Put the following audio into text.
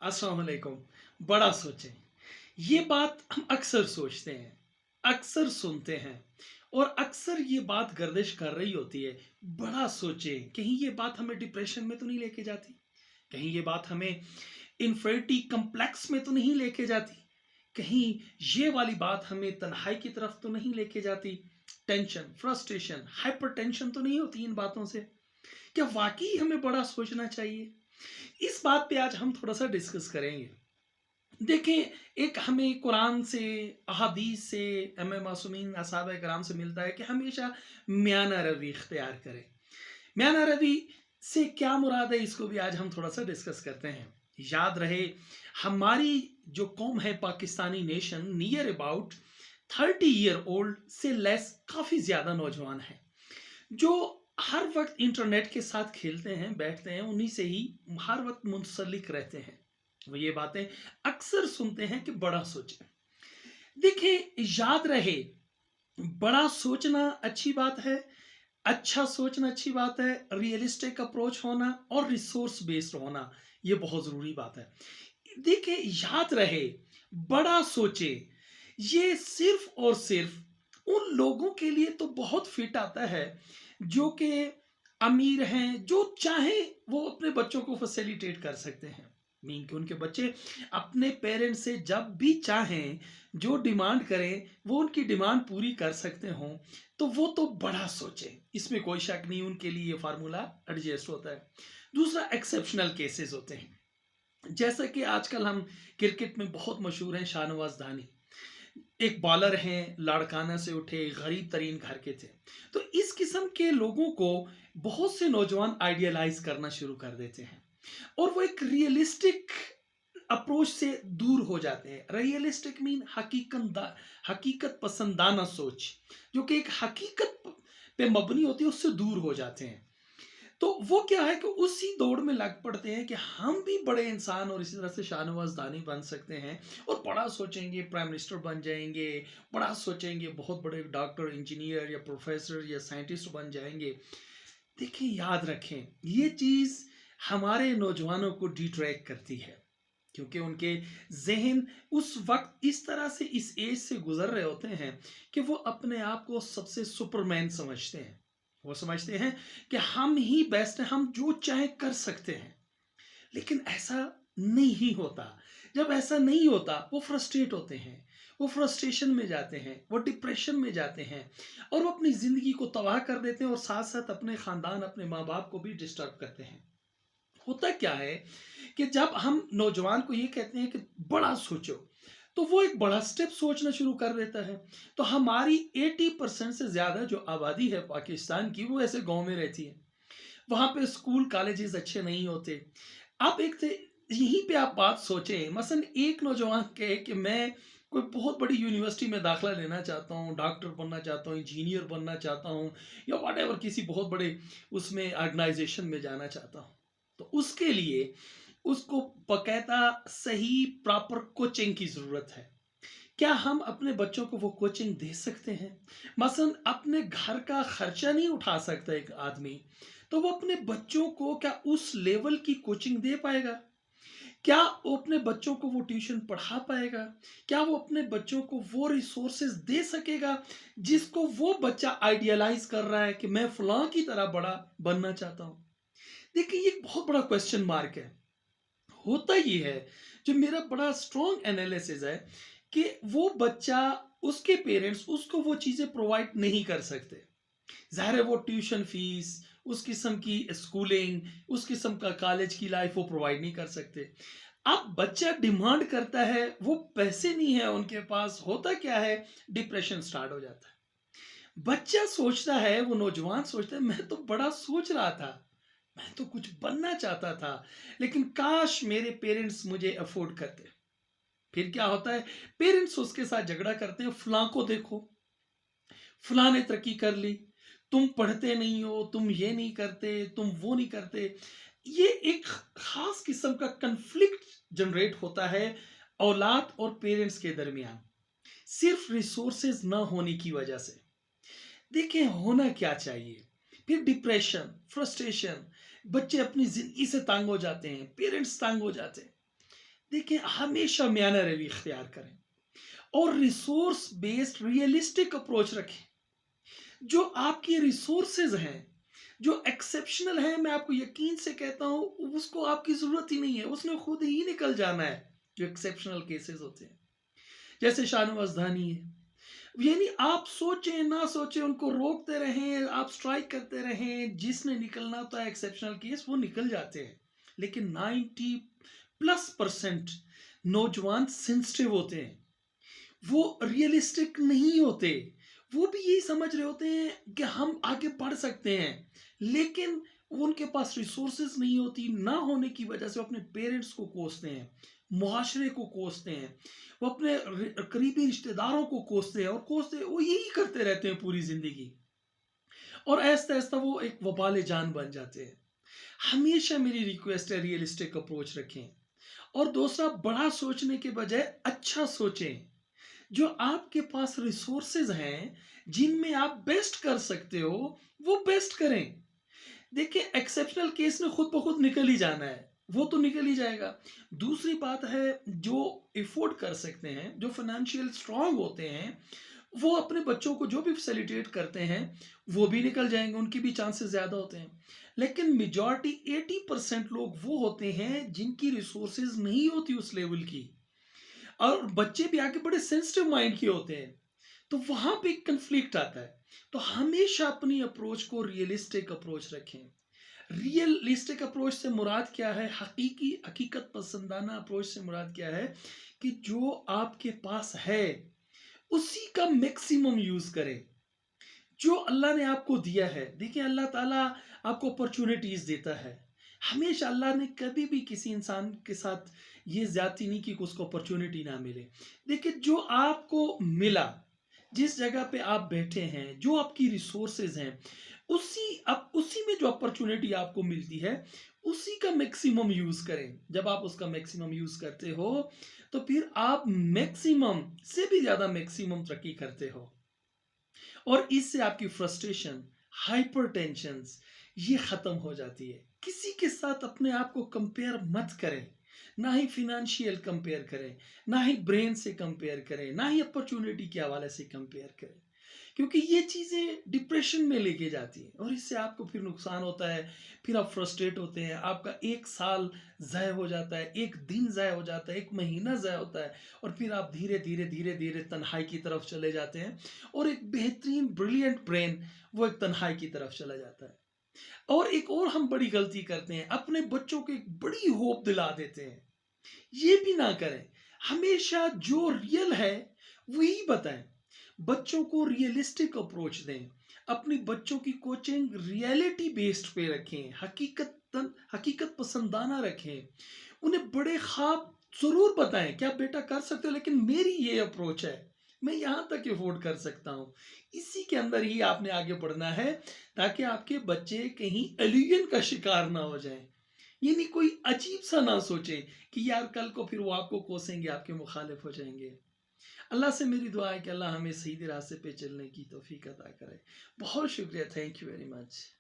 अस्सलाम वालेकुम। बड़ा सोचें। ये बात हम अक्सर सोचते हैं, अक्सर सुनते हैं और अक्सर ये बात गर्दिश कर रही होती है। बड़ा सोचें, कहीं ये बात हमें डिप्रेशन में तो नहीं लेके जाती? कहीं ये बात हमें इन्फिनिटी कॉम्प्लेक्स में तो नहीं लेके जाती? कहीं ये वाली बात हमें तन्हाई की तरफ तो नहीं लेके जाती? टेंशन, फ्रस्ट्रेशन, हाइपरटेंशन तो नहीं होती इन बातों से? क्या वाक़ई हमें बड़ा सोचना चाहिए? इस बात पे आज हम थोड़ा-सा डिस्कस करेंगे। देखें, एक हमें कुरान से, अहादीस से, इमाम मासूमीन असहाबा किराम से मिलता है कि हमेशा म्याना रवि इख्तियार करें। म्याना रवि से क्या मुराद है, इसको भी आज हम थोड़ा-सा डिस्कस करते हैं। याद रहे, हमारी जो कौम है Pakistani nation near about 30 year old से लेस काफ़ी ज़्यादा नौजवान हैं, जो हर वक़्त इंटरनेट के साथ खेलते हैं, बैठते हैं, उन्हीं से ही हर वक़्त मुंसलिक रहते हैं। वो ये बातें अक्सर सुनते हैं कि बड़ा सोचें। देखिए, याद रहे, बड़ा सोचना अच्छी बात है, अच्छा सोचना अच्छी बात है, रियलिस्टिक अप्रोच होना और रिसोर्स बेस्ड होना, ये बहुत ज़रूरी बात है। देखिए, याद रहे, बड़ा सोचें, ये सिर्फ़ और सिर्फ़ उन लोगों के लिए तो बहुत फिट आता है, जो कि अमीर हैं, जो चाहें वो अपने बच्चों को फैसिलिटेट कर सकते हैं। मीन कि उनके बच्चे अपने पेरेंट्स से जब भी चाहें, जो डिमांड करें, वो उनकी डिमांड पूरी कर सकते हों, तो वो तो बड़ा सोचें। इसमें कोई शक नहीं, उनके लिए ये फ़ॉर्मूला एडजस्ट होता है। दूसरा, एक्सेप्शनल केसेस होते हैं। जैसा कि आजकल हम क्रिकेट में बहुत मशहूर हैं शाहनवाज धानी, एक बॉलर हैं, लाड़काना से उठे, गरीब तरीन घर के थे। तो इस किस्म के लोगों को बहुत से नौजवान आइडियलाइज करना शुरू कर देते हैं और वो एक रियलिस्टिक अप्रोच से दूर हो जाते हैं। रियलिस्टिक मीन हकीकत पसंदाना सोच, जो कि एक हकीकत पे मबनी होती है, उससे दूर हो जाते हैं। तो वो क्या है कि उसी दौड़ में लग पड़ते हैं कि हम भी बड़े इंसान और इसी तरह से शाहनवाज दानी बन सकते हैं और बड़ा सोचेंगे, प्राइम मिनिस्टर बन जाएंगे, बड़ा सोचेंगे, बहुत बड़े डॉक्टर, इंजीनियर या प्रोफेसर या साइंटिस्ट बन जाएंगे। देखिए, याद रखें, ये चीज़ हमारे नौजवानों को डिट्रैक्ट करती है, क्योंकि उनके जहन उस वक्त इस तरह से इस एज से गुजर रहे होते हैं कि वो अपने आप को सबसे सुपरमैन समझते हैं। वो समझते हैं कि हम ही बेस्ट हैं, हम जो चाहे कर सकते हैं। लेकिन ऐसा नहीं होता। जब ऐसा नहीं होता, वो फ्रस्ट्रेट होते हैं, वो फ्रस्ट्रेशन में जाते हैं, वो डिप्रेशन में जाते हैं और वो अपनी ज़िंदगी को तबाह कर देते हैं और साथ साथ अपने ख़ानदान, अपने माँ बाप को भी डिस्टर्ब करते हैं। होता क्या है कि जब हम नौजवान को ये कहते हैं कि बड़ा सोचो, तो वो एक बड़ा स्टेप सोचना शुरू कर देता है। तो हमारी 80% से ज़्यादा जो आबादी है पाकिस्तान की, वो ऐसे गांव में रहती है। वहाँ पे स्कूल कॉलेजेस अच्छे नहीं होते। आप एक थे, यहीं पे आप बात सोचें, मसलन एक नौजवान कहे कि मैं कोई बहुत बड़ी यूनिवर्सिटी में दाखिला लेना चाहता हूँ, डॉक्टर बनना चाहता हूँ, इंजीनियर बनना चाहता हूँ, या व्हाटएवर किसी बहुत बड़े उसमें ऑर्गेनाइजेशन में जाना चाहता हूँ। तो उसके लिए उसको बाकायदा सही प्रॉपर कोचिंग की ज़रूरत है। क्या हम अपने बच्चों को वो कोचिंग दे सकते हैं? मसलन अपने घर का खर्चा नहीं उठा सकता एक आदमी, तो वो अपने बच्चों को क्या उस लेवल की कोचिंग दे पाएगा? क्या वो अपने बच्चों को वो ट्यूशन पढ़ा पाएगा? क्या वो अपने बच्चों को वो रिसोर्सेज दे सकेगा जिसको वो बच्चा आइडियलाइज कर रहा है कि मैं फलां की तरह बड़ा बनना चाहता हूँ? देखिए, ये एक बहुत बड़ा क्वेश्चन मार्क है। होता ये है, जो मेरा बड़ा स्ट्रॉन्ग एनालिसिस है, कि वो बच्चा, उसके पेरेंट्स उसको वो चीज़ें प्रोवाइड नहीं कर सकते। ज़ाहिर है, वो ट्यूशन फीस, उस किस्म की स्कूलिंग, उस किस्म का कॉलेज की लाइफ वो प्रोवाइड नहीं कर सकते। अब बच्चा डिमांड करता है, वो पैसे नहीं है उनके पास, होता क्या है, डिप्रेशन स्टार्ट हो जाता है। बच्चा सोचता है, वो नौजवान सोचता है, मैं तो बड़ा सोच रहा था, मैं तो कुछ बनना चाहता था, लेकिन काश मेरे पेरेंट्स मुझे अफोर्ड करते। फिर क्या होता है, पेरेंट्स उसके साथ झगड़ा करते हैं, फलां को देखो, फलां ने तरक्की कर ली, तुम पढ़ते नहीं हो, तुम ये नहीं करते, तुम वो नहीं करते। ये एक खास किस्म का कन्फ्लिक्ट जनरेट होता है औलाद और पेरेंट्स के दरमियान, सिर्फ रिसोर्सेज ना होने की वजह से। देखिए, होना क्या चाहिए, फिर डिप्रेशन, फ्रस्ट्रेशन, बच्चे अपनी जिंदगी से तंग हो जाते हैं, पेरेंट्स तंग हो जाते हैं। देखिए हमेशा म्याना रवि इख्तियार करें और रिसोर्स बेस्ड रियलिस्टिक अप्रोच रखें। जो आपकी रिसोर्सेज हैं, जो एक्सेप्शनल है, मैं आपको यकीन से कहता हूँ उसको आपकी ज़रूरत ही नहीं है, उसने खुद ही निकल जाना है। जो एक्सेप्शनल केसेस होते हैं जैसे शाहनवाज धानी है, यानी आप सोचें ना सोचें उनको रोकते रहें, आप स्ट्राइक करते रहें, जिसने निकलना होता है एक्सेप्शनल केस वो निकल जाते हैं। लेकिन 90+% नौजवान सेंसिटिव होते हैं, वो रियलिस्टिक नहीं होते। वो भी यही समझ रहे होते हैं कि हम आगे बढ़ सकते हैं, लेकिन उनके पास रिसोर्सेज नहीं होती, ना होने की वजह से वो अपने पेरेंट्स को कोसते हैं, मुआशरे को कोसते हैं, वो अपने करीबी रिश्तेदारों को कोसते हैं और कोसते वो यही करते रहते हैं पूरी जिंदगी, और ऐसा ऐसा वो एक वबाल जान बन जाते हैं। हमेशा मेरी रिक्वेस्ट है रियलिस्टिक अप्रोच रखें, और दूसरा बड़ा सोचने के बजाय अच्छा सोचें। जो आपके पास रिसोर्सेज हैं जिनमें आप बेस्ट कर सकते हो वो बेस्ट करें। देखिए एक्सेप्शनल केस ने खुद ब खुद निकल ही जाना है, वो तो निकल ही जाएगा। दूसरी बात है, जो एफोर्ड कर सकते हैं, जो फाइनेंशियल स्ट्रांग होते हैं, वो अपने बच्चों को जो भी फैसिलिटेट करते हैं वो भी निकल जाएंगे, उनकी भी चांसेस ज़्यादा होते हैं। लेकिन मेजॉरिटी 80% लोग वो होते हैं जिनकी रिसोर्सेज नहीं होती उस लेवल की, और बच्चे भी आके बड़े सेंसिटिव माइंड के होते हैं, तो वहां पे एक कंफ्लिक्ट आता है। तो हमेशा अपनी अप्रोच को रियलिस्टिक अप्रोच रखें। रियलिस्टिक अप्रोच से मुराद क्या है, हकीकी हकीकत पसंदाना अप्रोच से मुराद क्या है कि जो आपके पास है उसी का मैक्सिमम यूज करें। जो अल्लाह ने आपको दिया है, देखिए अल्लाह ताला आपको अपॉर्चुनिटीज देता है। हमेशा अल्लाह ने कभी भी किसी इंसान के साथ ये ज्यादती नहीं की कि उसको अपॉर्चुनिटी ना मिले। देखिए जो आपको मिला, जिस जगह पे आप बैठे हैं, जो आपकी रिसोर्सेज हैं, उसी में जो अपॉर्चुनिटी आपको मिलती है उसी का मैक्सिमम यूज करें। जब आप उसका मैक्सिमम यूज करते हो तो फिर आप मैक्सिमम से भी ज्यादा मैक्सिमम तरक्की करते हो, और इससे आपकी फ्रस्ट्रेशन, हाइपर टेंशन ये खत्म हो जाती है। किसी के साथ अपने आप को कंपेयर मत करें, ना ही फिनेंशियल कंपेयर करें, ना ही ब्रेन से कंपेयर करें, ना ही अपॉर्चुनिटी के हवाले से कंपेयर करें, क्योंकि ये चीज़ें डिप्रेशन में लेके जाती हैं और इससे आपको फिर नुकसान होता है। फिर आप फ्रस्ट्रेट होते हैं, आपका एक साल ज़ाय हो जाता है, एक दिन ज़ाय हो जाता है, एक महीना ज़ाय होता है, और फिर आप धीरे धीरे धीरे धीरे तन्हाई की तरफ चले जाते हैं, और एक बेहतरीन ब्रिलियंट ब्रेन वो एक तन्हाई की तरफ चला जाता है। और एक और हम बड़ी गलती करते हैं, अपने बच्चों को एक बड़ी होप दिला देते हैं। ये भी ना करें, हमेशा जो रियल है वही बताएं, बच्चों को रियलिस्टिक अप्रोच दें, अपनी बच्चों की कोचिंग रियलिटी बेस्ड पे रखें, हकीकत पसंदाना रखें, उन्हें बड़े ख्वाब जरूर बताएं कि आप बेटा कर सकते हो, लेकिन मेरी ये अप्रोच है, मैं यहाँ तक अफोर्ड कर सकता हूँ। इसी के अंदर ही आपने आगे बढ़ना है, ताकि आपके बच्चे कहीं एल्यूजन का शिकार ना हो जाएं। यानी कोई अजीब सा ना सोचे कि यार कल को फिर वो आपको कोसेंगे, आपके मुखालिफ हो जाएंगे। अल्लाह से मेरी दुआ है कि अल्लाह हमें सही रास्ते पे चलने की तौफीक अता करे। बहुत शुक्रिया, थैंक यू वेरी मच।